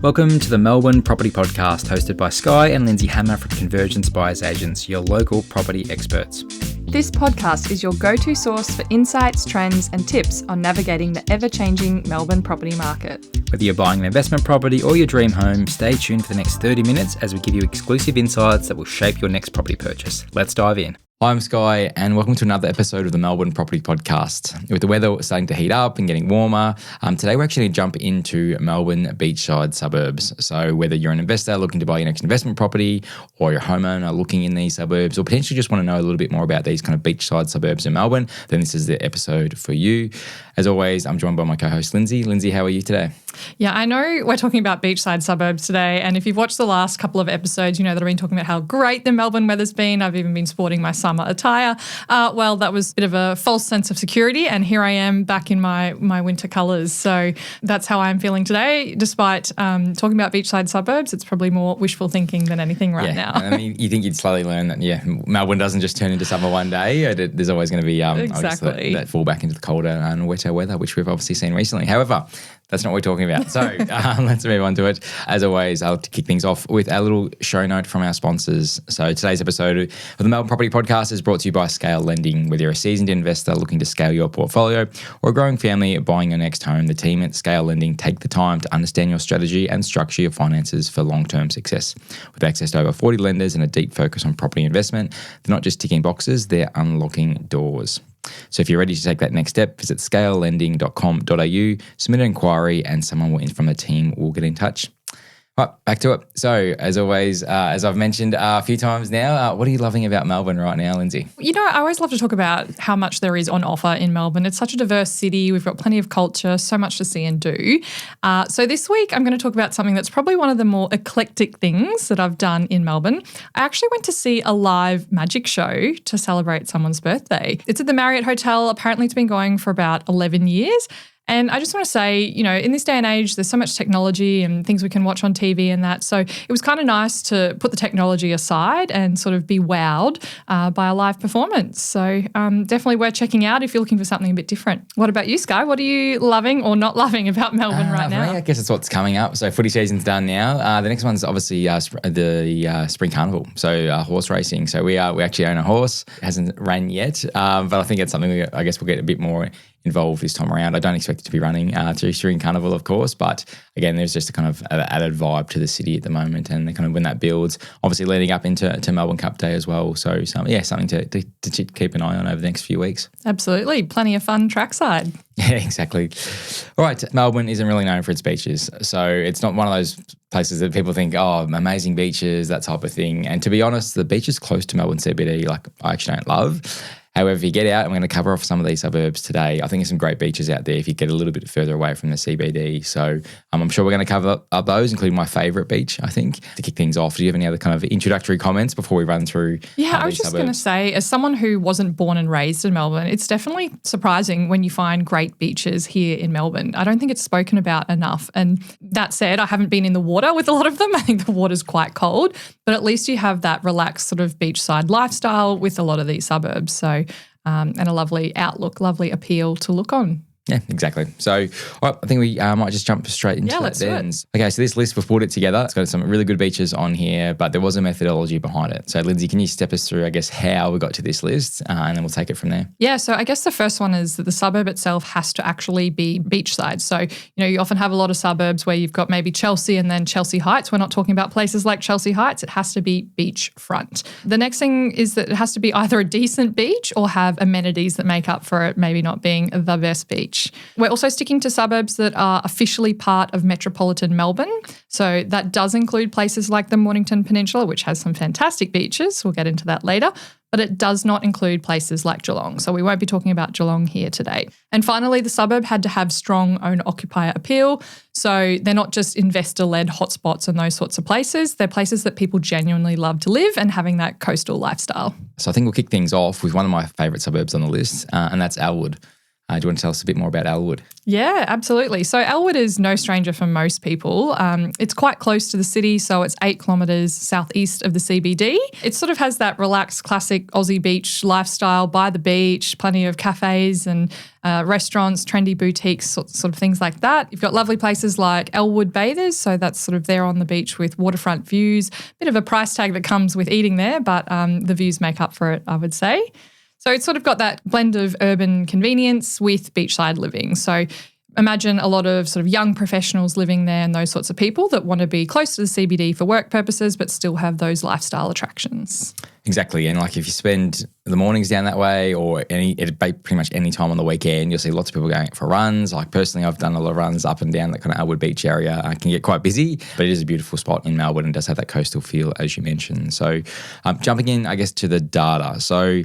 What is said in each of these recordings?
Welcome to the Melbourne Property Podcast, hosted by Sky and Lindsay Hammer from Convergence Buyers Agents, your local property experts. This podcast is your go-to source for insights, trends and tips on navigating the ever-changing Melbourne property market. Whether you're buying an investment property or your dream home, stay tuned for the next 30 minutes as we give you exclusive insights that will shape your next property purchase. Let's dive in. Hi, I'm Sky and welcome to another episode of the Melbourne Property Podcast. With the weather starting to heat up and getting warmer, today we're actually going to jump into Melbourne Beachside Suburbs. So whether you're an investor looking to buy your next investment property or you're a homeowner looking in these suburbs or potentially just want to know a little bit more about these kind of beachside suburbs in Melbourne, then this is the episode for you. As always, I'm joined by my co-host Lindsay. Lindsay, how are you today? Yeah, I know we're talking about beachside suburbs today, and if you've watched the last couple of episodes, you know that I've been talking about how great the Melbourne weather's been. I've even been sporting my summer attire. Well, that was a bit of a false sense of security, and here I am back in my winter colours. So that's how I'm feeling today. Despite talking about beachside suburbs, it's probably more wishful thinking than anything right now. I mean, you think you'd slowly learn that, Melbourne doesn't just turn into summer one day. There's always going to be exactly that fall back into the colder and wetter weather, which we've obviously seen recently. However, that's not what we're talking about. So let's move on to it. As always, I'll kick things off with a little show note from our sponsors. So today's episode of the Melbourne Property Podcast is brought to you by Scale Lending. Whether you're a seasoned investor looking to scale your portfolio or a growing family buying your next home, the team at Scale Lending take the time to understand your strategy and structure your finances for long-term success. With access to over 40 lenders and a deep focus on property investment, they're not just ticking boxes, they're unlocking doors. So if you're ready to take that next step, visit scalelending.com.au, submit an inquiry and someone from the team will get in touch. Right, back to it. So as always, as I've mentioned a few times now, what are you loving about Melbourne right now, Lindsay? You know, I always love to talk about how much there is on offer in Melbourne. It's such a diverse city. We've got plenty of culture, so much to see and do. So this week I'm going to talk about something that's probably one of the more eclectic things that I've done in Melbourne. I actually went to see a live magic show to celebrate someone's birthday. It's at the Marriott Hotel. Apparently it's been going for about 11 years. And I just want to say, you know, in this day and age, there's so much technology and things we can watch on TV and that. So it was kind of nice to put the technology aside and sort of be wowed by a live performance. So definitely worth checking out if you're looking for something a bit different. What about you, Sky? What are you loving or not loving about Melbourne right now? For me, I guess it's what's coming up. So footy season's done now. The next one's obviously the Spring Carnival, so horse racing. So we actually own a horse. It hasn't ran yet, but I think it's something I guess we'll get a bit more involved this time around. I don't expect it to be running through Spring Carnival, of course, but again, there's just a kind of added vibe to the city at the moment, and kind of when that builds, obviously leading up into Melbourne Cup Day as well. So something to keep an eye on over the next few weeks. Absolutely, plenty of fun trackside. Yeah, exactly. All right, Melbourne isn't really known for its beaches, so it's not one of those places that people think, oh, amazing beaches, that type of thing. And to be honest, the beaches close to Melbourne CBD, I actually don't love. However, if you get out, I'm going to cover off some of these suburbs today. I think there's some great beaches out there if you get a little bit further away from the CBD. So I'm sure we're going to cover up those, including my favourite beach, I think. To kick things off, do you have any other kind of introductory comments before we run through I was just going to say, as someone who wasn't born and raised in Melbourne, it's definitely surprising when you find great beaches here in Melbourne. I don't think it's spoken about enough. And that said, I haven't been in the water with a lot of them. I think the water's quite cold, but at least you have that relaxed sort of beachside lifestyle with a lot of these suburbs. So and a lovely outlook, lovely appeal to look on. Yeah, exactly. So I think we might just jump straight into that then. Okay, so this list, we've put it together. It's got some really good beaches on here, but there was a methodology behind it. So Lindsay, can you step us through, I guess, how we got to this list and then we'll take it from there? Yeah, so I guess the first one is that the suburb itself has to actually be beachside. So, you know, you often have a lot of suburbs where you've got maybe Chelsea and then Chelsea Heights. We're not talking about places like Chelsea Heights. It has to be beachfront. The next thing is that it has to be either a decent beach or have amenities that make up for it maybe not being the best beach. We're also sticking to suburbs that are officially part of metropolitan Melbourne. So that does include places like the Mornington Peninsula, which has some fantastic beaches. We'll get into that later. But it does not include places like Geelong. So we won't be talking about Geelong here today. And finally, the suburb had to have strong owner-occupier appeal. So they're not just investor-led hotspots and those sorts of places. They're places that people genuinely love to live and having that coastal lifestyle. So I think we'll kick things off with one of my favourite suburbs on the list, and that's Elwood. Do you want to tell us a bit more about Elwood? Yeah, absolutely. So Elwood is no stranger for most people. It's quite close to the city, so it's 8 kilometres southeast of the CBD. It sort of has that relaxed, classic Aussie beach lifestyle by the beach, plenty of cafes and restaurants, trendy boutiques, sort of things like that. You've got lovely places like Elwood Bathers, so that's sort of there on the beach with waterfront views. Bit of a price tag that comes with eating there, but the views make up for it, I would say. So it's sort of got that blend of urban convenience with beachside living. So imagine a lot of sort of young professionals living there and those sorts of people that want to be close to the CBD for work purposes but still have those lifestyle attractions. Exactly. And like if you spend the mornings down that way or pretty much any time on the weekend, you'll see lots of people going for runs. Like personally, I've done a lot of runs up and down that kind of Elwood Beach area. It can get quite busy, but it is a beautiful spot in Melbourne and does have that coastal feel, as you mentioned. So jumping in, I guess, to the data. So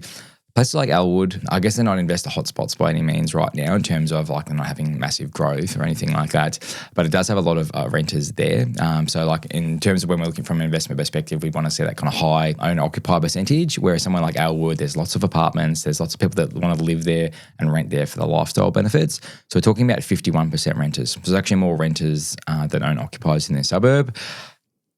places like Elwood, I guess they're not investor hotspots by any means right now in terms of like they're not having massive growth or anything like that, but it does have a lot of renters there. So like in terms of when we're looking from an investment perspective, we want to see that kind of high owner-occupier percentage, whereas somewhere like Elwood, there's lots of apartments, there's lots of people that want to live there and rent there for the lifestyle benefits. So we're talking about 51% renters. So there's actually more renters than owner-occupiers in their suburb.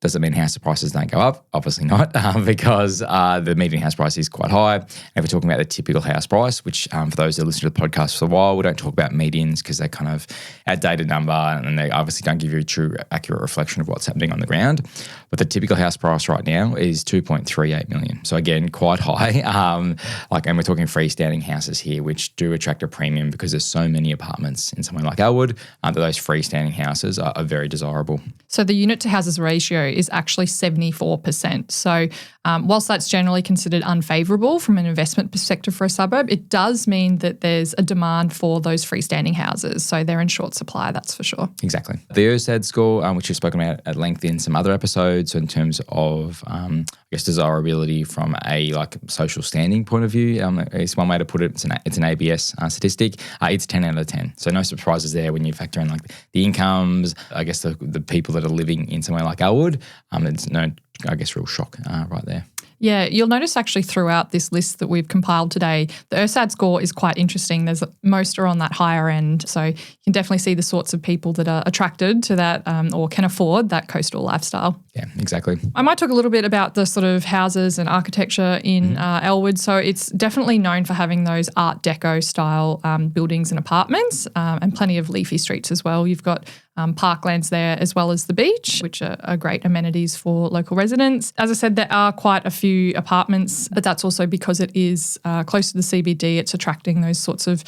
Does it mean house prices don't go up? Obviously not, because the median house price is quite high. And if we're talking about the typical house price, which for those that listen to the podcast for a while, we don't talk about medians because they're kind of outdated number and they obviously don't give you a true, accurate reflection of what's happening on the ground. But the typical house price right now is 2.38 million. So again, quite high. And we're talking freestanding houses here, which do attract a premium because there's so many apartments in somewhere like Elwood that those freestanding houses are very desirable. So the unit to houses ratio is actually 74%. So whilst that's generally considered unfavourable from an investment perspective for a suburb, it does mean that there's a demand for those freestanding houses. So they're in short supply, that's for sure. Exactly. The ERSAD score, which we've spoken about at length in some other episodes, so in terms of, I guess, desirability from a social standing point of view, it's one way to put it. It's an ABS statistic. It's 10 out of 10. So no surprises there when you factor in the incomes, I guess the people that are living in somewhere like Elwood. It's no, I guess, real shock right there. Yeah, you'll notice actually throughout this list that we've compiled today, the ERSAD score is quite interesting. Most are on that higher end. So you can definitely see the sorts of people that are attracted to that or can afford that coastal lifestyle. Yeah, exactly. I might talk a little bit about the sort of houses and architecture in Elwood. So it's definitely known for having those Art Deco style buildings and apartments and plenty of leafy streets as well. You've got parklands there as well as the beach, which are great amenities for local residents. As I said, there are quite a few apartments, but that's also because it is close to the CBD. It's attracting those sorts of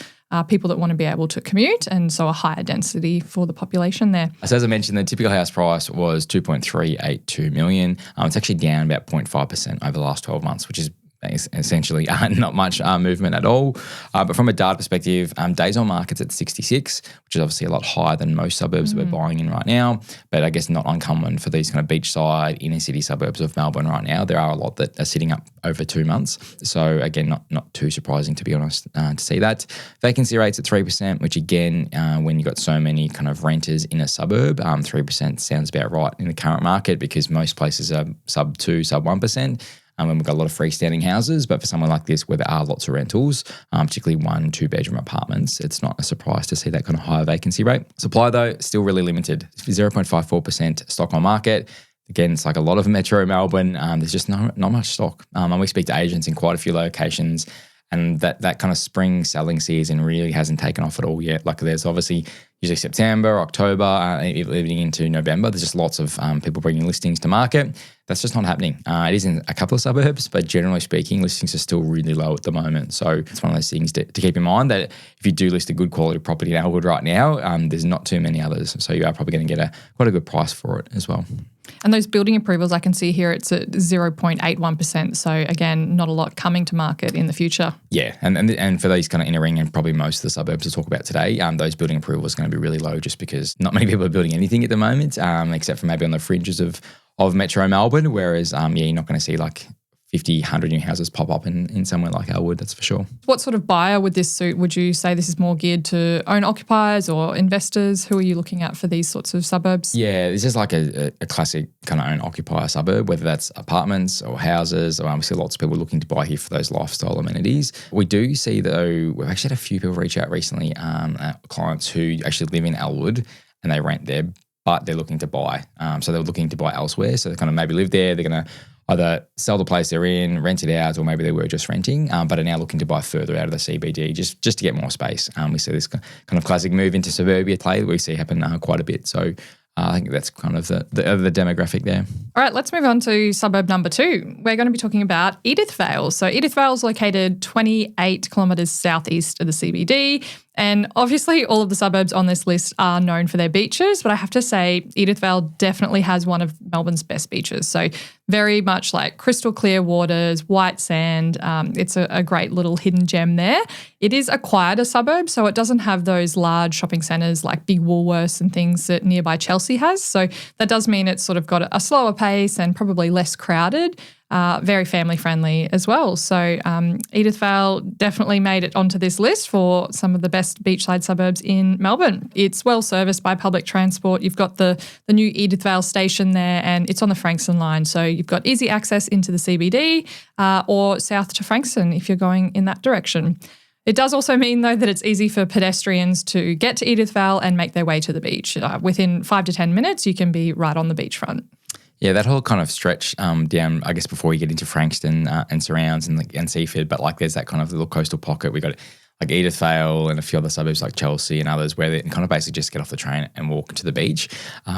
people that want to be able to commute, and so a higher density for the population there. So as I mentioned, the typical house price was 2.382 million. It's actually down about 0.5% over the last 12 months, which is essentially not much movement at all. But from a data perspective, days on market's at 66, which is obviously a lot higher than most suburbs that we're buying in right now. But I guess not uncommon for these kind of beachside, inner city suburbs of Melbourne right now. There are a lot that are sitting up over 2 months. So again, not too surprising, to be honest, to see that. Vacancy rates at 3%, which again, when you've got so many kind of renters in a suburb, 3% sounds about right in the current market because most places are sub 2, sub 1%. And we've got a lot of freestanding houses, but for someone like this where there are lots of rentals, particularly 1-2 bedroom apartments, it's not a surprise to see that kind of higher vacancy rate. Supply though, still really limited, 0.54% stock on market. Again, it's like a lot of metro Melbourne, there's just not much stock. And we speak to agents in quite a few locations, and that kind of spring selling season really hasn't taken off at all yet. There's obviously usually September, October, leading into November. There's just lots of people bringing listings to market. That's just not happening. It is in a couple of suburbs, but generally speaking, listings are still really low at the moment. So it's one of those things to keep in mind that if you do list a good quality property in Elwood right now, there's not too many others. So you are probably going to get quite a good price for it as well. And those building approvals, I can see here, it's at 0.81%. So again, not a lot coming to market in the future. Yeah, and for these kind of inner ring and probably most of the suburbs to talk about today, those building approvals are going to be really low just because not many people are building anything at the moment, except for maybe on the fringes of Metro Melbourne, whereas, you're not going to see 50, 100 new houses pop up in somewhere like Elwood, that's for sure. What sort of buyer would this suit? Would you say this is more geared to owner-occupiers or investors? Who are you looking at for these sorts of suburbs? Yeah, this is like a classic kind of owner-occupier suburb, whether that's apartments or houses, or we see lots of people looking to buy here for those lifestyle amenities. We do see, though, we've actually had a few people reach out recently, clients who actually live in Elwood and they rent there, but they're looking to buy. So they're looking to buy elsewhere. So they kind of maybe live there, they're going to either sell the place they're in, rent it out, or maybe they were just renting, but are now looking to buy further out of the CBD just to get more space. We see this kind of classic move into suburbia play we see happen quite a bit. So I think that's kind of the demographic there. All right, let's move on to suburb number 2. We're going to be talking about Edithvale. So Edithvale is located 28 kilometres southeast of the CBD. And obviously all of the suburbs on this list are known for their beaches, but I have to say Edithvale definitely has one of Melbourne's best beaches. So very much like crystal clear waters, white sand. It's a great little hidden gem there. It is a quieter suburb, so it doesn't have those large shopping centres like big Woolworths and things that nearby Chelsea has. So that does mean it's sort of got a slower pace and probably less crowded. Very family friendly as well. So Edithvale definitely made it onto this list for some of the best beachside suburbs in Melbourne. It's well serviced by public transport. You've got the new Edithvale station there, and it's on the Frankston line. So you've got easy access into the CBD or south to Frankston if you're going in that direction. It does also mean, though, that it's easy for pedestrians to get to Edithvale and make their way to the beach. Within 5 to 10 minutes, you can be right on the beachfront. Yeah, that whole kind of stretch down, I guess, before you get into Frankston and surrounds and Seaford, but like there's that kind of little coastal pocket. We got like Edithvale and a few other suburbs like Chelsea and others where they can kind of basically just get off the train and walk to the beach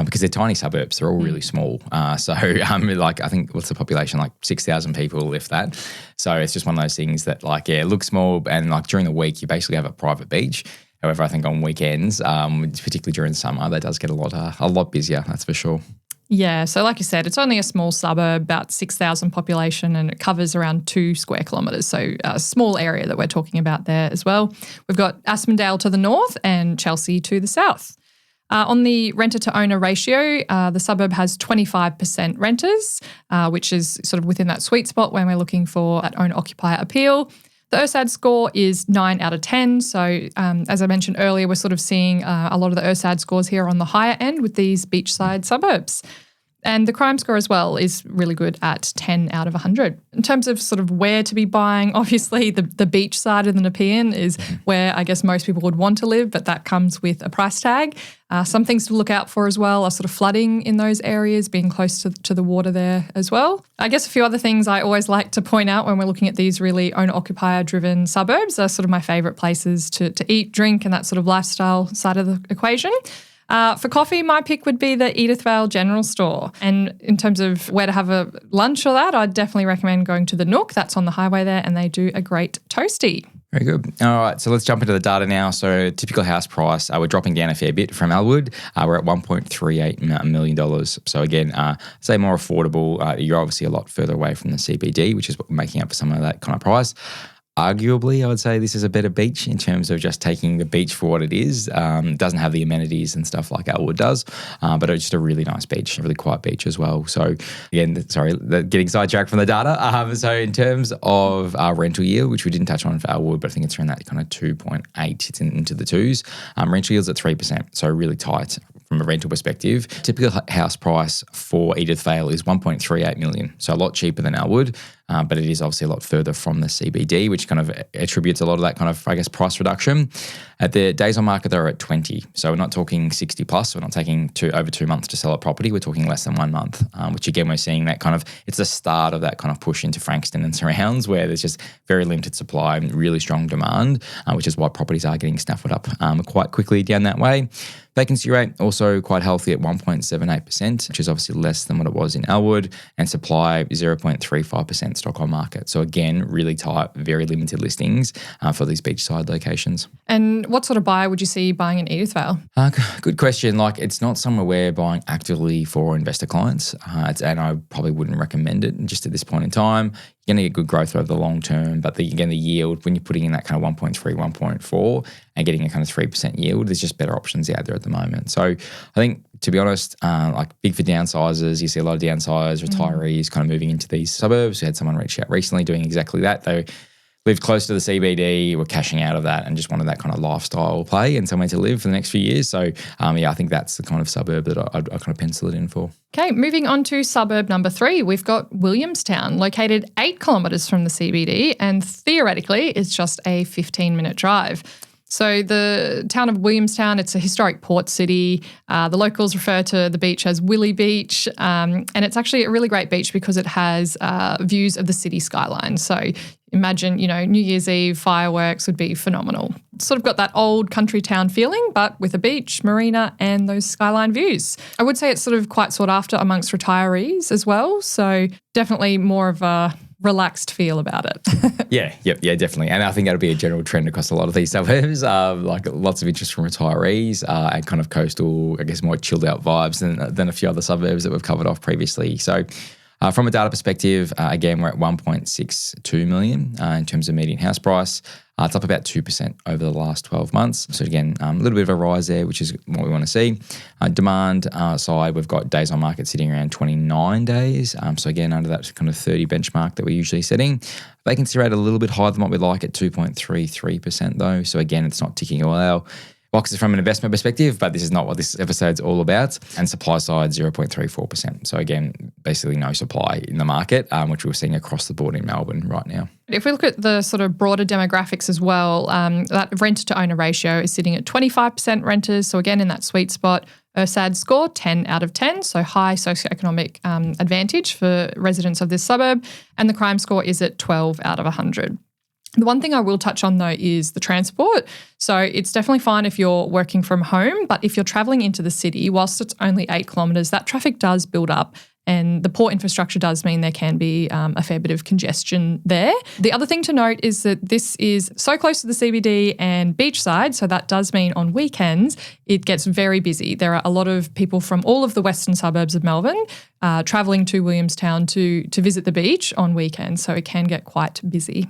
because they're tiny suburbs. They're all really small. Like I think what's the population, like 6,000 people, if that. So it's just one of those things that like, yeah, it looks small and like during the week you basically have a private beach. However, I think on weekends, particularly during summer, that does get a lot busier, that's for sure. Yeah, so like you said, it's only a small suburb, about 6,000 population, and it covers around 2 square kilometres, so a small area that we're talking about there as well. We've got Aspendale to the north and Chelsea to the south. On the renter-to-owner ratio, the suburb has 25% renters, which is sort of within that sweet spot when we're looking for that owner-occupier appeal. The ERSAD score is 9 out of 10. So as I mentioned earlier, we're sort of seeing a lot of the ERSAD scores here on the higher end with these beachside suburbs. And the crime score as well is really good at 10 out of 100. In terms of sort of where to be buying, obviously the beach side of the Nepean is where I guess most people would want to live, but that comes with a price tag. Some things to look out for as well are sort of flooding in those areas, being close to the water there as well. I guess a few other things I always like to point out when we're looking at these really owner-occupier driven suburbs are sort of my favourite places to eat, drink, and that sort of lifestyle side of the equation. For coffee, my pick would be the Edithvale General Store. And in terms of where to have a lunch or that, I'd definitely recommend going to the Nook. That's on the highway there, and they do a great toasty. Very good. All right, so let's jump into the data now. So typical house price, we're dropping down a fair bit from Elwood. We're at $1.38 million. So again, say more affordable. You're obviously a lot further away from the CBD, which is making up for some of that kind of price. Arguably, I would say this is a better beach in terms of just taking the beach for what it is. It doesn't have the amenities and stuff like Elwood does, but it's just a really nice beach, a really quiet beach as well. So again, sorry, getting sidetracked from the data. So in terms of our rental yield, which we didn't touch on for Elwood, but I think it's around that kind of 2.8, it's into the 2s. Rental yield's at 3%, so really tight from a rental perspective. Typical house price for Edithvale is $1.38 million, so a lot cheaper than Elwood. But it is obviously a lot further from the CBD, which kind of attributes a lot of that kind of, I guess, price reduction. At the days on market, they're at 20. So we're not talking 60 plus. We're not taking over 2 months to sell a property. We're talking less than 1 month, which again, we're seeing that kind of, it's the start of that kind of push into Frankston and surrounds where there's just very limited supply and really strong demand, which is why properties are getting snaffled up quite quickly down that way. Vacancy rate also quite healthy at 1.78%, which is obviously less than what it was in Elwood, and supply 0.35% stock on market. So again, really tight, very limited listings for these beachside locations. And what sort of buyer would you see buying in Edithvale? Good question. Like, it's not somewhere we're buying actively for investor clients, and I probably wouldn't recommend it just at this point in time. You're going to get good growth over the long term, but again, the yield, when you're putting in that kind of 1.3, 1.4, and getting a kind of 3% yield. There's just better options out there at the moment. So I think, to be honest, like big for downsizers, you see a lot of downsizers, retirees kind of moving into these suburbs. We had someone reach out recently doing exactly that. They lived close to the CBD, were cashing out of that and just wanted that kind of lifestyle play and somewhere to live for the next few years. So, I think that's the kind of suburb that I kind of pencil it in for. Okay, moving on to suburb number 3, we've got Williamstown, located 8 kilometres from the CBD, and theoretically it's just a 15-minute drive. So the town of Williamstown, it's a historic port city. The locals refer to the beach as Willie Beach, and it's actually a really great beach because it has views of the city skyline. So imagine, New Year's Eve fireworks would be phenomenal. It's sort of got that old country town feeling, but with a beach, marina, and those skyline views. I would say it's sort of quite sought after amongst retirees as well. So definitely more of a relaxed feel about it. Yeah, definitely. And I think that'll be a general trend across a lot of these suburbs, like lots of interest from retirees and kind of coastal, I guess more chilled out vibes than a few other suburbs that we've covered off previously. So from a data perspective, again, we're at 1.62 million in terms of median house price. It's up about 2% over the last 12 months. So again, a little bit of a rise there, which is what we want to see. Demand side, we've got days on market sitting around 29 days. So again, under that kind of 30 benchmark that we're usually setting. Vacancy rate a little bit higher than what we'd like at 2.33% though. So again, it's not ticking all our boxes from an investment perspective, but this is not what this episode's all about. And supply side, 0.34%. So again, basically no supply in the market, which we're seeing across the board in Melbourne right now. If we look at the sort of broader demographics as well, that renter to owner ratio is sitting at 25% renters. So again, in that sweet spot, ERSAD score 10 out of 10, so high socioeconomic advantage for residents of this suburb. And the crime score is at 12 out of 100. The one thing I will touch on though is the transport. So it's definitely fine if you're working from home, but if you're travelling into the city, whilst it's only 8 kilometres, that traffic does build up. And the poor infrastructure does mean there can be a fair bit of congestion there. The other thing to note is that this is so close to the CBD and Beachside, so that does mean on weekends it gets very busy. There are a lot of people from all of the western suburbs of Melbourne travelling to Williamstown to visit the beach on weekends, so it can get quite busy.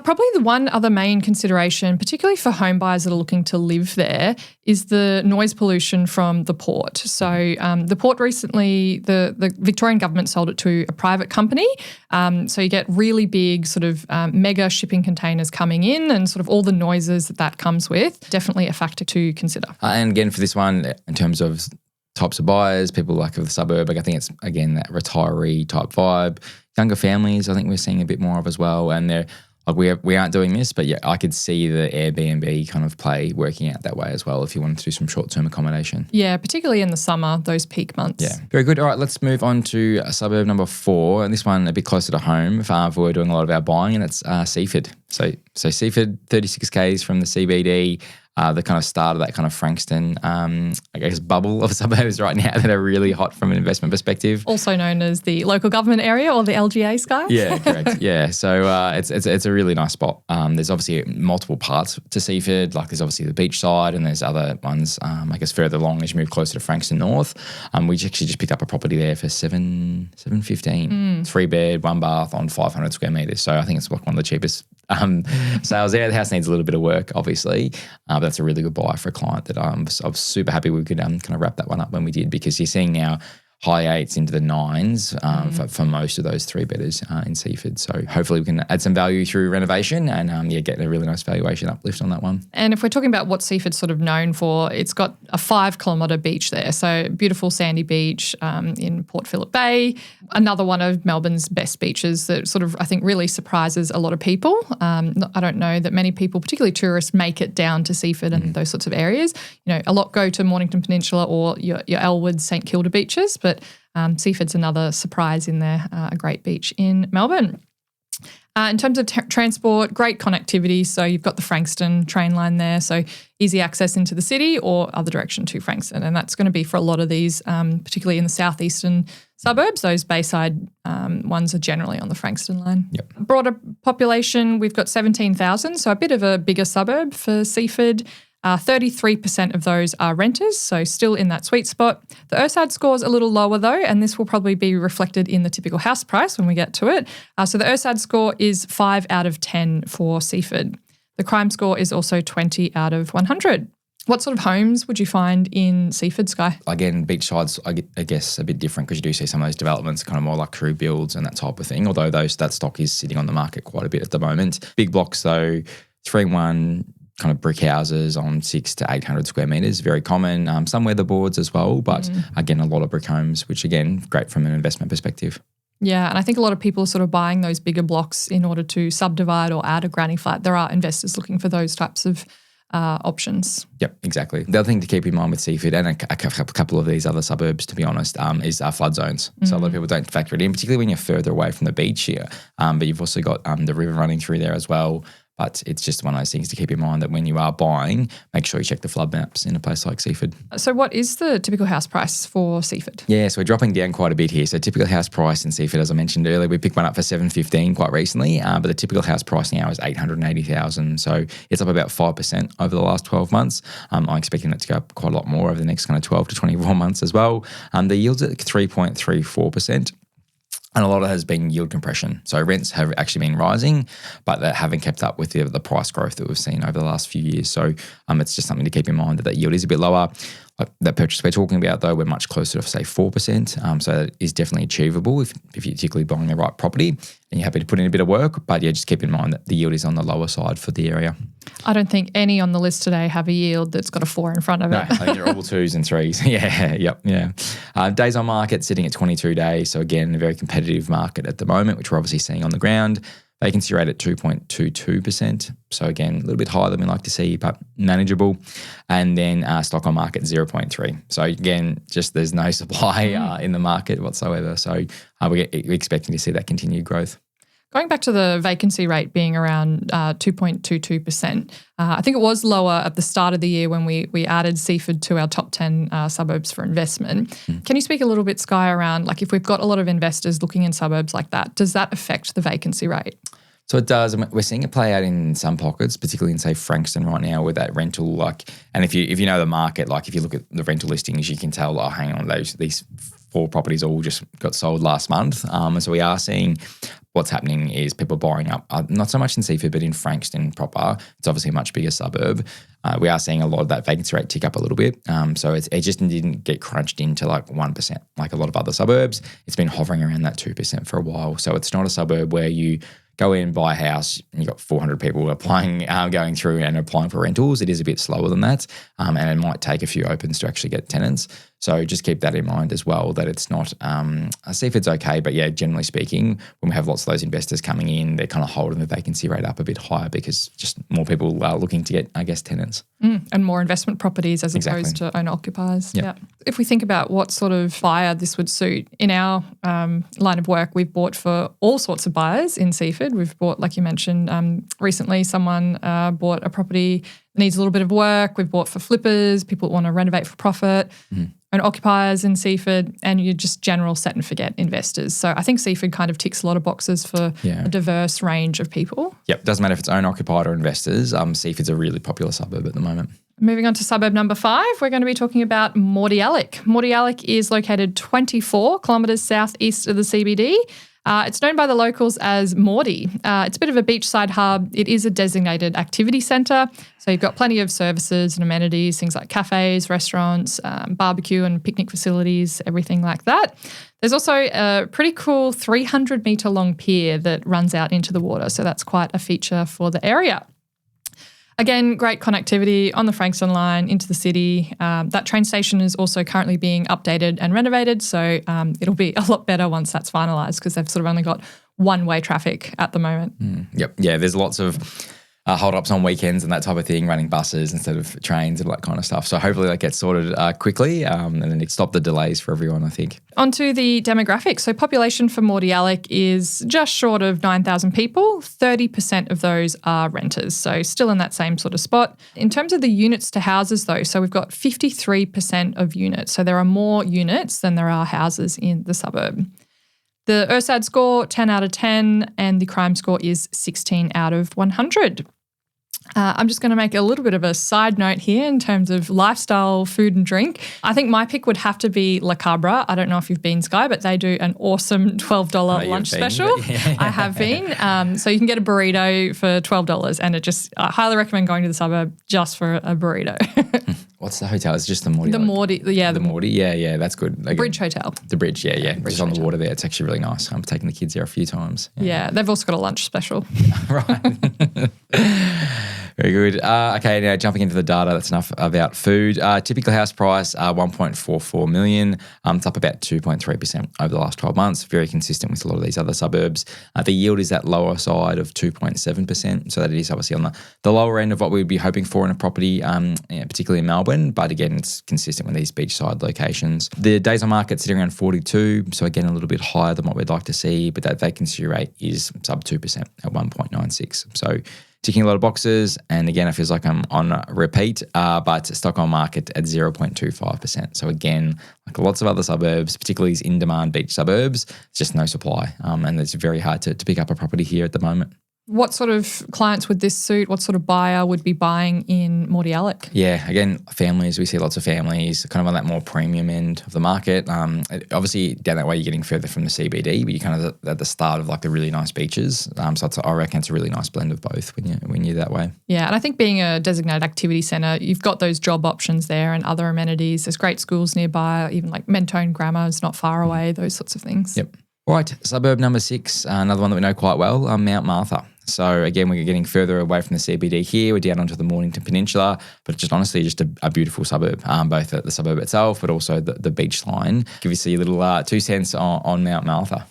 Probably the one other main consideration, particularly for home buyers that are looking to live there, is the noise pollution from the port. So the port recently, the Victorian government sold it to a private company. So you get really big sort of mega shipping containers coming in and sort of all the noises that comes with. Definitely a factor to consider. And again, for this one, in terms of types of buyers, people like of the suburb, I think it's, again, that retiree type vibe. Younger families, I think we're seeing a bit more of as well. And they're we aren't doing this, but yeah, I could see the Airbnb kind of play working out that way as well if you wanted to do some short-term accommodation. Yeah, particularly in the summer, those peak months. Yeah, very good. All right, let's move on to suburb number 4, and this one a bit closer to home for we're doing a lot of our buying, and it's Seaford. So Seaford, 36 k's from the CBD. The kind of start of that kind of Frankston, I guess, bubble of suburbs right now that are really hot from an investment perspective. Also known as the local government area or the LGA, Sky. Yeah, correct. Yeah, so it's a really nice spot. There's obviously multiple parts to Seaford. Like there's obviously the Beachside, and there's other ones, I guess, further along as you move closer to Frankston North. We actually just picked up a property there for $715, 3-bed, 1 bath on 500 square meters. So I think it's like one of the cheapest sales there. The house needs a little bit of work, obviously, but that's a really good buy for a client that I was super happy we could kind of wrap that one up when we did, because you're seeing now high 8s into the 9s for most of those 3-bedders in Seaford. So hopefully we can add some value through renovation and get a really nice valuation uplift on that one. And if we're talking about what Seaford's sort of known for, it's got a 5-kilometre beach there. So beautiful sandy beach in Port Phillip Bay. Another one of Melbourne's best beaches that sort of, I think, really surprises a lot of people. I don't know that many people, particularly tourists, make it down to Seaford and those sorts of areas. You know, a lot go to Mornington Peninsula or your Elwood, St Kilda beaches, but Seaford's another surprise in there, a great beach in Melbourne. In terms of transport, great connectivity. So you've got the Frankston train line there, so easy access into the city or other direction to Frankston. And that's going to be for a lot of these, particularly in the southeastern suburbs. Those bayside ones are generally on the Frankston line. Yep. Broader population, we've got 17,000, so a bit of a bigger suburb for Seaford. 33% of those are renters, so still in that sweet spot. The ERSAD score is a little lower though, and this will probably be reflected in the typical house price when we get to it. So the ERSAD score is 5 out of 10 for Seaford. The crime score is also 20 out of 100. What sort of homes would you find in Seaford, Sky? Again, Beachside's, I guess, a bit different because you do see some of those developments kind of more like crew builds and that type of thing, although that stock is sitting on the market quite a bit at the moment. Big blocks though, 3-in-1 kind of brick houses on 600 to 800 square metres, very common. Some weatherboards as well, but again, a lot of brick homes, which again, great from an investment perspective. Yeah, and I think a lot of people are sort of buying those bigger blocks in order to subdivide or add a granny flat. There are investors looking for those types of options. Yep, exactly. The other thing to keep in mind with Seaford and a couple of these other suburbs, to be honest, is flood zones. So a lot of people don't factor it in, particularly when you're further away from the beach here. But you've also got the river running through there as well. But it's just one of those things to keep in mind that when you are buying, make sure you check the flood maps in a place like Seaford. So what is the typical house price for Seaford? Yeah, so we're dropping down quite a bit here. So typical house price in Seaford, as I mentioned earlier, we picked one up for $715 quite recently, but the typical house price now is $880,000. So it's up about 5% over the last 12 months. I'm expecting it to go up quite a lot more over the next kind of 12 to 24 months as well. The yield's at 3.34%. And a lot of it has been yield compression. So rents have actually been rising, but they haven't kept up with the price growth that we've seen over the last few years. So it's just something to keep in mind that yield is a bit lower. That purchase we're talking about, though, we're much closer to, say, 4%. So that is definitely achievable if you're particularly buying the right property and you're happy to put in a bit of work. But yeah, just keep in mind that the yield is on the lower side for the area. I don't think any on the list today have a yield that's got a 4 in front of it. No, I think they're all 2s and 3s. Yeah. Days on market sitting at 22 days. So again, a very competitive market at the moment, which we're obviously seeing on the ground. Vacancy rate at 2.22%. So again, a little bit higher than we like to see, but manageable. And then stock on market 0.3. So again, just there's no supply in the market whatsoever. So we're expecting to see that continued growth. Going back to the vacancy rate being around 2.22%, I think it was lower at the start of the year when we added Seaford to our top 10 suburbs for investment. Can you speak a little bit, Sky, around like if we've got a lot of investors looking in suburbs like that, does that affect the vacancy rate? So it does. We're seeing it play out in some pockets, particularly in, say, Frankston right now with that rental. And if you know the market, like if you look at the rental listings, you can tell, oh, hang on, these 4 properties all just got sold last month. And so we are seeing what's happening is people buying up, not so much in Seaford, but in Frankston proper. It's obviously a much bigger suburb. We are seeing a lot of that vacancy rate tick up a little bit. So it just didn't get crunched into like 1%, like a lot of other suburbs. It's been hovering around that 2% for a while. So it's not a suburb where you go in, buy a house, and you've got 400 people applying, going through and applying for rentals. It is a bit slower than that, and it might take a few opens to actually get tenants. So just keep that in mind as well, that it's not, Seaford's okay, but yeah, generally speaking, when we have lots of those investors coming in, they're kind of holding the vacancy rate up a bit higher because just more people are looking to get, I guess, tenants. And more investment properties as opposed to owner-occupiers. Yep. Yeah. If we think about what sort of buyer this would suit, in our line of work, we've bought for all sorts of buyers in Seaford. We've bought, like you mentioned, recently someone bought a property, needs a little bit of work. We've bought for flippers, people that want to renovate for profit, and occupiers in Seaford, and you're just general set and forget investors. So I think Seaford kind of ticks a lot of boxes for a diverse range of people. Yep, doesn't matter if it's owner-occupied or investors. Seaford's a really popular suburb at the moment. Moving on to suburb number 5, we're going to be talking about Mordialloc. Mordialloc is located 24 kilometres southeast of the CBD. It's known by the locals as Mordy. It's a bit of a beachside hub. It is a designated activity centre. So you've got plenty of services and amenities, things like cafes, restaurants, barbecue and picnic facilities, everything like that. There's also a pretty cool 300-metre long pier that runs out into the water. So that's quite a feature for the area. Again, great connectivity on the Frankston line into the city. That train station is also currently being updated and renovated, so it'll be a lot better once that's finalised because they've sort of only got one-way traffic at the moment. Yep. Yeah, there's lots of hold-ups on weekends and that type of thing, running buses instead of trains and all that kind of stuff. So hopefully that gets sorted quickly and then it stop the delays for everyone, I think. On to the demographics. So population for Mordialloc is just short of 9,000 people. 30% of those are renters, so still in that same sort of spot. In terms of the units to houses though, so we've got 53% of units. So there are more units than there are houses in the suburb. The URSAD score, 10 out of 10, and the crime score is 16 out of 100. I'm just going to make a little bit of a side note here in terms of lifestyle, food and drink. I think my pick would have to be La Cabra. I don't know if you've been, Sky, but they do an awesome $12 lunch special. I have been. So you can get a burrito for $12 and I highly recommend going to the suburb just for a burrito. What's the hotel? It's just the Morty. The Morty, yeah. The Morty, yeah, that's good. Like Bridge Hotel. The Bridge, yeah. Just on the water there. It's actually really nice. I'm taking the kids there a few times. Yeah, they've also got a lunch special. Right. Very good. Okay, now jumping into the data, that's enough about food. Typical house price, $1.44 million. It's up about 2.3% over the last 12 months, very consistent with a lot of these other suburbs. The yield is that lower side of 2.7%, so that it is obviously on the lower end of what we would be hoping for in a property, particularly in Melbourne, but again, it's consistent with these beachside locations. The days on market sitting around 42, so again, a little bit higher than what we'd like to see, but that vacancy rate is sub 2% at 1.96. So ticking a lot of boxes, and again, it feels like I'm on repeat, but stock on market at 0.25%. So again, like lots of other suburbs, particularly these in-demand beach suburbs, it's just no supply, and it's very hard to pick up a property here at the moment. What sort of clients would this suit? What sort of buyer would be buying in Mordialloc? Yeah, again, families. We see lots of families kind of on that more premium end of the market. Obviously, down that way, you're getting further from the CBD, but you're kind of at the start of like the really nice beaches. So I reckon it's a really nice blend of both when you're that way. Yeah, and I think being a designated activity centre, you've got those job options there and other amenities. There's great schools nearby, even like Mentone Grammar is not far away, those sorts of things. Yep. All right, suburb number 6, another one that we know quite well, Mount Martha. So again, we're getting further away from the CBD here. We're down onto the Mornington Peninsula, but just honestly, just a beautiful suburb, both at the suburb itself, but also the beach line. Give us a little 2 cents on Mount Martha.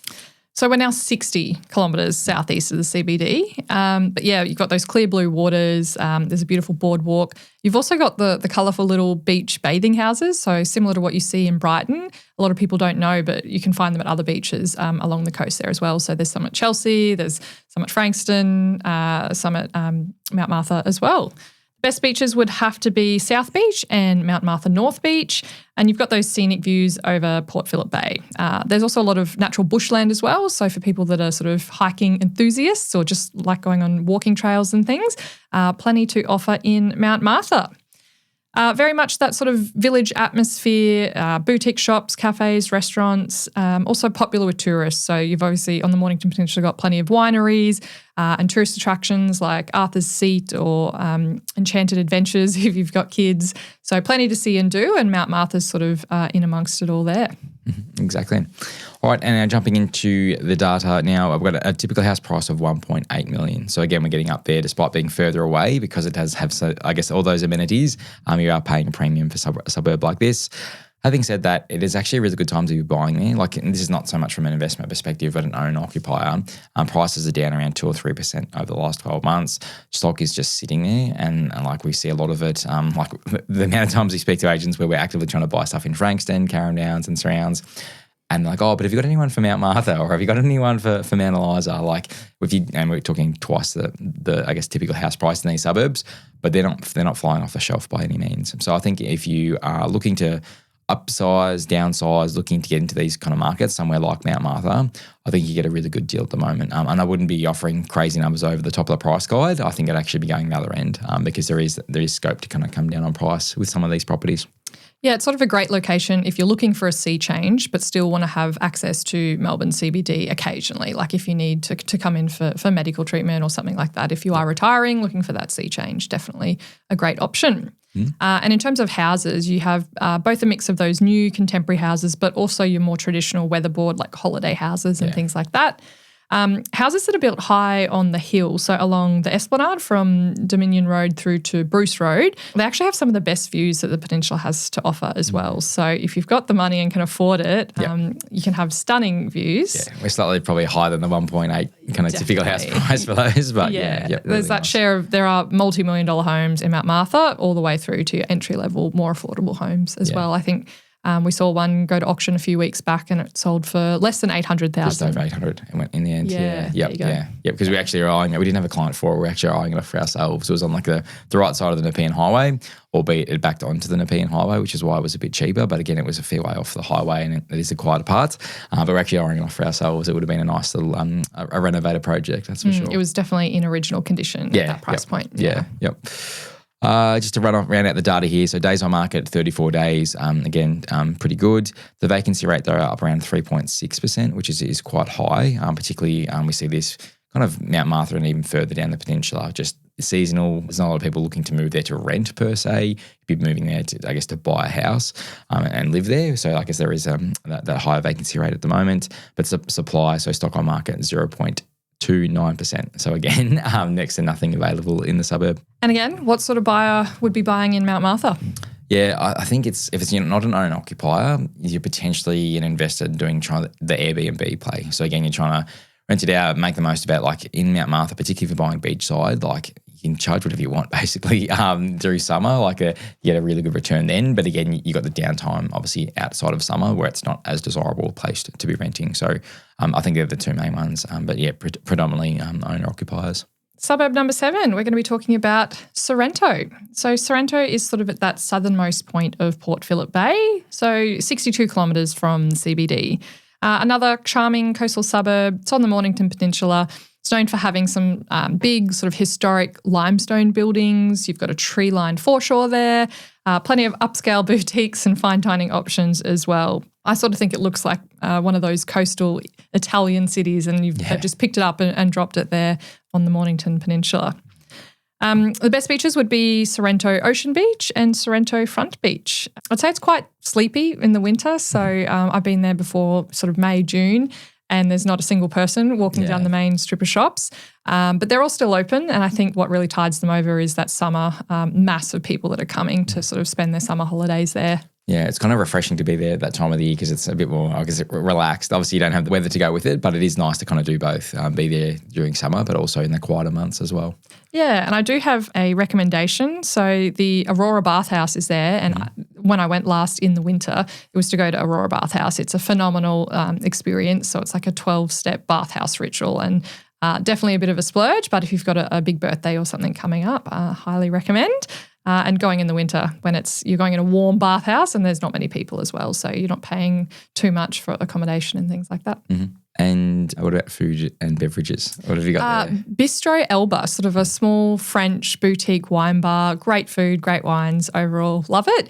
So we're now 60 kilometres southeast of the CBD. But yeah, you've got those clear blue waters. There's a beautiful boardwalk. You've also got the colourful little beach bathing houses. So similar to what you see in Brighton. A lot of people don't know, but you can find them at other beaches along the coast there as well. So there's some at Chelsea, there's some at Frankston, some at Mount Martha as well. Best beaches would have to be South Beach and Mount Martha North Beach, and you've got those scenic views over Port Phillip Bay. There's also a lot of natural bushland as well, so for people that are sort of hiking enthusiasts or just like going on walking trails and things, plenty to offer in Mount Martha. Very much that sort of village atmosphere, boutique shops, cafes, restaurants, also popular with tourists. So you've obviously on the Mornington Peninsula got plenty of wineries and tourist attractions like Arthur's Seat or Enchanted Adventures if you've got kids. So plenty to see and do, and Mount Martha's sort of in amongst it all there. Exactly. All right, and now jumping into the data now, I've got a typical house price of $1.8 million. So again, we're getting up there despite being further away because it does have, I guess, all those amenities. You are paying a premium for a suburb like this. Having said that, it is actually a really good time to be buying there. Like, and this is not so much from an investment perspective, but an owner-occupier. Prices are down around 2 or 3% over the last 12 months. Stock is just sitting there, and like we see a lot of it. Like the amount of times we speak to agents where we're actively trying to buy stuff in Frankston, Carrum Downs, and surrounds. And like, oh, but have you got anyone for Mount Martha or have you got anyone for Mount Eliza? Like, and we're talking twice the I guess typical house price in these suburbs, but they're not flying off the shelf by any means. So I think if you are looking to upsize, downsize, looking to get into these kind of markets, somewhere like Mount Martha, I think you get a really good deal at the moment. And I wouldn't be offering crazy numbers over the top of the price guide. I think it'd actually be going the other end because there is scope to kind of come down on price with some of these properties. Yeah, it's sort of a great location if you're looking for a sea change but still want to have access to Melbourne CBD occasionally, like if you need to come in for medical treatment or something like that. If you are retiring, looking for that sea change, definitely a great option. And in terms of houses, you have both a mix of those new contemporary houses but also your more traditional weatherboard like holiday houses and things like that. Houses that are built high on the hill, so along the Esplanade from Dominion Road through to Bruce Road, they actually have some of the best views that the peninsula has to offer as well. So if you've got the money and can afford it, you can have stunning views. Yeah, we're slightly probably higher than the 1.8 kind of typical house price for those, but really there's that nice share of, there are multi-million-dollar homes in Mount Martha all the way through to your entry-level, more affordable homes as well. I think We saw one go to auction a few weeks back and it sold for less than 800,000. Just over 800 it went in the end. Yeah, Yep. Because we actually were eyeing it. We didn't have a client for it. We were actually eyeing it for ourselves. It was on like the right side of the Nepean Highway, albeit it backed onto the Nepean Highway, which is why it was a bit cheaper. But again, it was a fair way off the highway and it is the quieter parts. But we're actually eyeing it off for ourselves. It would have been a nice little a renovated project, that's for sure. It was definitely in original condition at that price point. Yeah. Just to round out the data here. So days on market, 34 days. Again, pretty good. The vacancy rate, though, up around 3.6%, which is quite high. Particularly, we see this kind of Mount Martha and even further down the peninsula, just seasonal. There's not a lot of people looking to move there to rent per se. You'd be moving there to buy a house and live there. So I guess there is that higher vacancy rate at the moment. But supply, so stock on market, 0.29%. So again, next to nothing available in the suburb. And again, what sort of buyer would be buying in Mount Martha? Yeah, I think if it's not an owner-occupier, you're potentially an investor trying the Airbnb play. So again, you're trying to rent it out, make the most of it. Like in Mount Martha, particularly if you're buying beachside, like you can charge whatever you want basically through summer. Like you get a really good return then. But again, you got the downtime obviously outside of summer where it's not as desirable a place to be renting. So I think they're the two main ones. But yeah, predominantly owner-occupiers. Suburb number 7, we're going to be talking about Sorrento. So Sorrento is sort of at that southernmost point of Port Phillip Bay, so 62 kilometres from the CBD. Another charming coastal suburb. It's on the Mornington Peninsula. It's known for having some big sort of historic limestone buildings. You've got a tree-lined foreshore there, plenty of upscale boutiques and fine dining options as well. I sort of think it looks like one of those coastal Italian cities and you've just picked it up and dropped it there on the Mornington Peninsula. The best beaches would be Sorrento Ocean Beach and Sorrento Front Beach. I'd say it's quite sleepy in the winter, so I've been there before sort of May, June, and there's not a single person walking down the main strip of shops. But they're all still open, and I think what really tides them over is that summer mass of people that are coming to sort of spend their summer holidays there. Yeah, it's kind of refreshing to be there at that time of the year because it's a bit more, I guess, relaxed. Obviously, you don't have the weather to go with it, but it is nice to kind of do both, be there during summer, but also in the quieter months as well. Yeah, and I do have a recommendation. So the Aurora Bathhouse is there, and when I went last in the winter, it was to go to Aurora Bathhouse. It's a phenomenal experience. So it's like a 12-step bathhouse ritual and definitely a bit of a splurge, but if you've got a big birthday or something coming up, highly recommend. And going in the winter when you're going in a warm bathhouse and there's not many people as well, so you're not paying too much for accommodation and things like that. Mm-hmm. And what about food and beverages? What have you got there? Bistro Elba, sort of a small French boutique wine bar, great food, great wines overall, love it.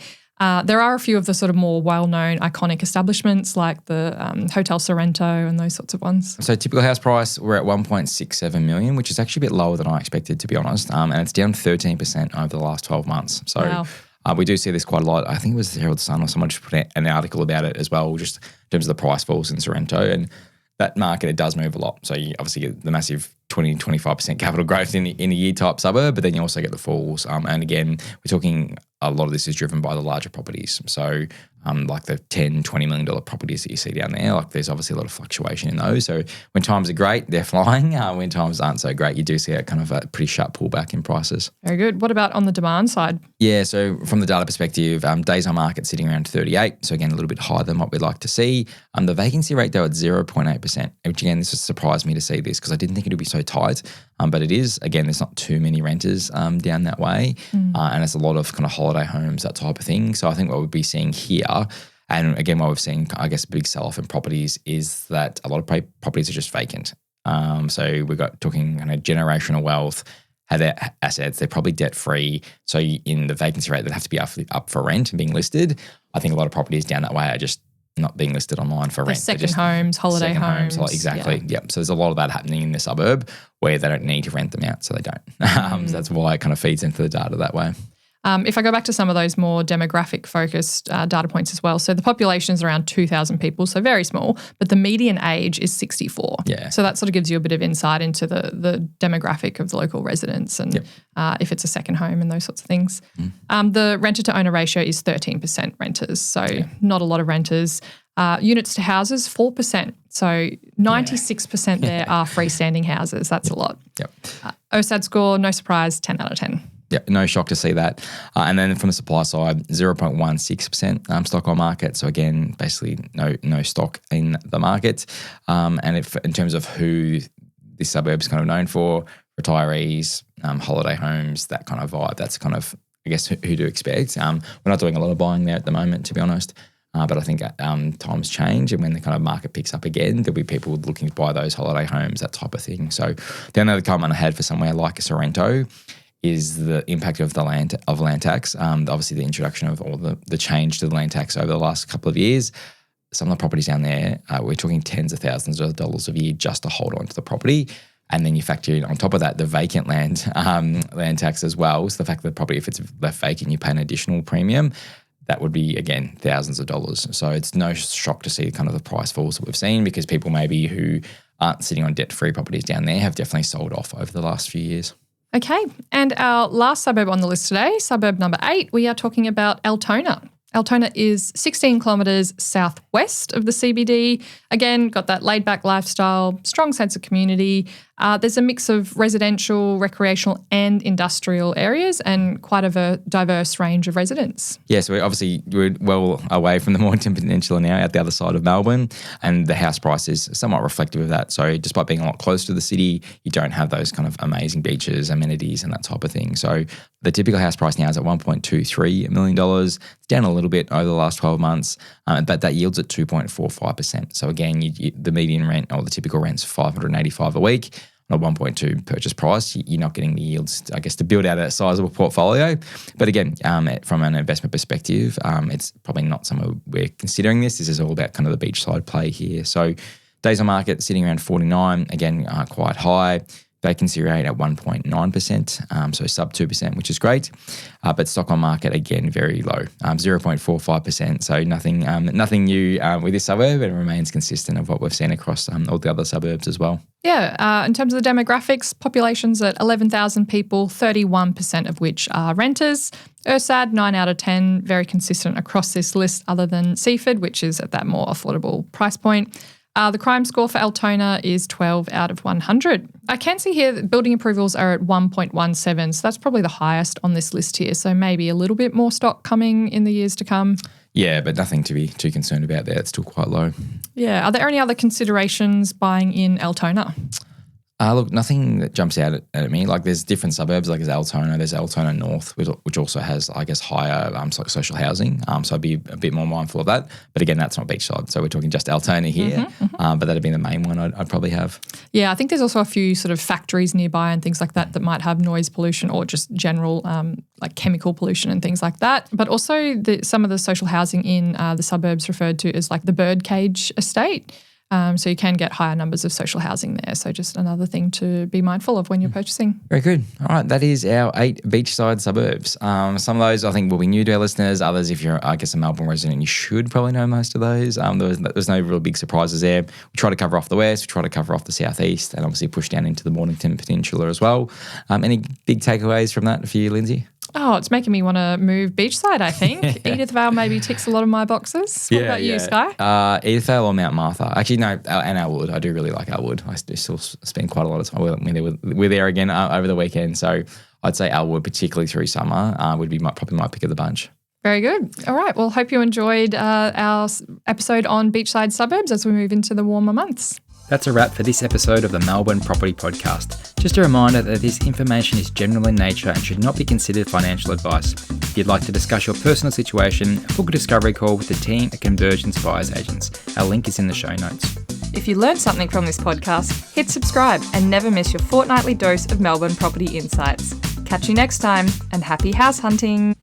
There are a few of the sort of more well-known iconic establishments like the Hotel Sorrento and those sorts of ones. So typical house price, we're at 1.67 million, which is actually a bit lower than I expected, to be honest. And it's down 13% over the last 12 months. So wow. We do see this quite a lot. I think it was the Herald Sun or someone just put an article about it as well, just in terms of the price falls in Sorrento. And that market, it does move a lot. So you obviously get the massive 20-25% capital growth in a year type suburb, but then you also get the falls. And again, we're talking a lot of this is driven by the larger properties. So like the $10, $20 million properties that you see down there, like there's obviously a lot of fluctuation in those. So when times are great, they're flying. When times aren't so great, you do see a kind of a pretty sharp pullback in prices. Very good. What about on the demand side? Yeah, so from the data perspective, days on market sitting around 38. So again, a little bit higher than what we'd like to see. The vacancy rate though at 0.8%, which again, this has surprised me to see this because I didn't think it would be so tight. But it is, again, there's not too many renters down that way. And it's a lot of kind of holiday homes, that type of thing. So I think what we'll be seeing here, and again, what we've seen, I guess, a big sell-off in properties is that a lot of properties are just vacant. So we've got talking kind of generational wealth, have their assets, they're probably debt-free. So in the vacancy rate that have to be up for rent and being listed, I think a lot of properties down that way are just not being listed online for rent. Second homes, holiday homes. Exactly. Yeah. So there's a lot of that happening in the suburb where they don't need to rent them out, so they don't. So that's why it kind of feeds into the data that way. If I go back to some of those more demographic-focused data points as well, so the population is around 2,000 people, so very small, but the median age is 64. Yeah. So that sort of gives you a bit of insight into the demographic of the local residents and if it's a second home and those sorts of things. The renter-to-owner ratio is 13% renters, so not a lot of renters. Units to houses, 4%. So 96% there are freestanding houses. That's a lot. Yep. OSAD score, no surprise, 10 out of 10. Yeah, no shock to see that. And then from the supply side, 0.16% stock on market. So again, basically no stock in the market. And in terms of who this suburb is kind of known for, retirees, holiday homes, that kind of vibe. That's kind of, I guess, who to expect. We're not doing a lot of buying there at the moment, to be honest. But I think times change, and when the kind of market picks up again, there'll be people looking to buy those holiday homes, that type of thing. So the only other comment I had for somewhere like Sorrento is the impact of the land tax. Obviously, the introduction of all the change to the land tax over the last couple of years. Some of the properties down there, we're talking tens of thousands of dollars a year just to hold on to the property. And then you factor in on top of that the vacant land tax as well. So the fact that the property, if it's left vacant, you pay an additional premium. That would be, again, thousands of dollars. So it's no shock to see kind of the price falls that we've seen, because people maybe who aren't sitting on debt-free properties down there have definitely sold off over the last few years. Okay, and our last suburb on the list today, suburb number 8, we are talking about Altona. Altona is 16 kilometres southwest of the CBD. Again, got that laid-back lifestyle, strong sense of community. There's a mix of residential, recreational and industrial areas, and quite a diverse range of residents. Yeah, so we're well away from the Mornington Peninsula now, out the other side of Melbourne, and the house price is somewhat reflective of that. So despite being a lot closer to the city, you don't have those kind of amazing beaches, amenities and that type of thing. So the typical house price now is at $1.23 million. It's down a little bit over the last 12 months, but that yields at 2.45%. So again, the median rent or the typical rent's $585 a week. On a 1.2 purchase price, you're not getting the yields, I guess, to build out a sizable portfolio. But again, from an investment perspective, it's probably not somewhere we're considering this. This is all about kind of the beachside play here. So days on market sitting around 49, again, quite high. Vacancy rate at 1.9%, so sub 2%, which is great. But stock on market, again, very low, 0.45%. So nothing new with this suburb, and it remains consistent of what we've seen across all the other suburbs as well. Yeah, in terms of the demographics, population's at 11,000 people, 31% of which are renters. Ursad, 9 out of 10, very consistent across this list, other than Seaford, which is at that more affordable price point. The crime score for Altona is 12 out of 100. I can see here that building approvals are at 1.17, so that's probably the highest on this list here. So maybe a little bit more stock coming in the years to come. Yeah, but nothing to be too concerned about there. It's still quite low. Yeah. Are there any other considerations buying in Altona? Look, nothing that jumps out at me. Like there's different suburbs, like there's Altona North, which also has, I guess, higher social housing. So I'd be a bit more mindful of that. But again, that's not beachside. So we're talking just Altona here. But that'd be the main one I'd probably have. Yeah, I think there's also a few sort of factories nearby and things like that might have noise pollution or just general like chemical pollution and things like that. But also some of the social housing in the suburbs referred to as like the birdcage estate. So you can get higher numbers of social housing there. So just another thing to be mindful of when you're purchasing. Very good. All right, that is our 8 beachside suburbs. Some of those I think will be new to our listeners. Others, if you're, I guess, a Melbourne resident, you should probably know most of those. There's no real big surprises there. We try to cover off the west, we try to cover off the southeast, and obviously push down into the Mornington Peninsula as well. Any big takeaways from that for you, Lindsay? Oh, it's making me want to move beachside, I think. Edithvale maybe ticks a lot of my boxes. What about you, Sky? Edithvale or Mount Martha? Actually, no, and Elwood. I do really like Elwood. I still spend quite a lot of time. We're there again over the weekend. So I'd say Elwood, particularly through summer, would be probably my pick of the bunch. Very good. All right. Well, hope you enjoyed our episode on beachside suburbs as we move into the warmer months. That's a wrap for this episode of the Melbourne Property Podcast. Just a reminder that this information is general in nature and should not be considered financial advice. If you'd like to discuss your personal situation, book a discovery call with the team at Convergence Buyers Agents. Our link is in the show notes. If you learned something from this podcast, hit subscribe and never miss your fortnightly dose of Melbourne property insights. Catch you next time, and happy house hunting.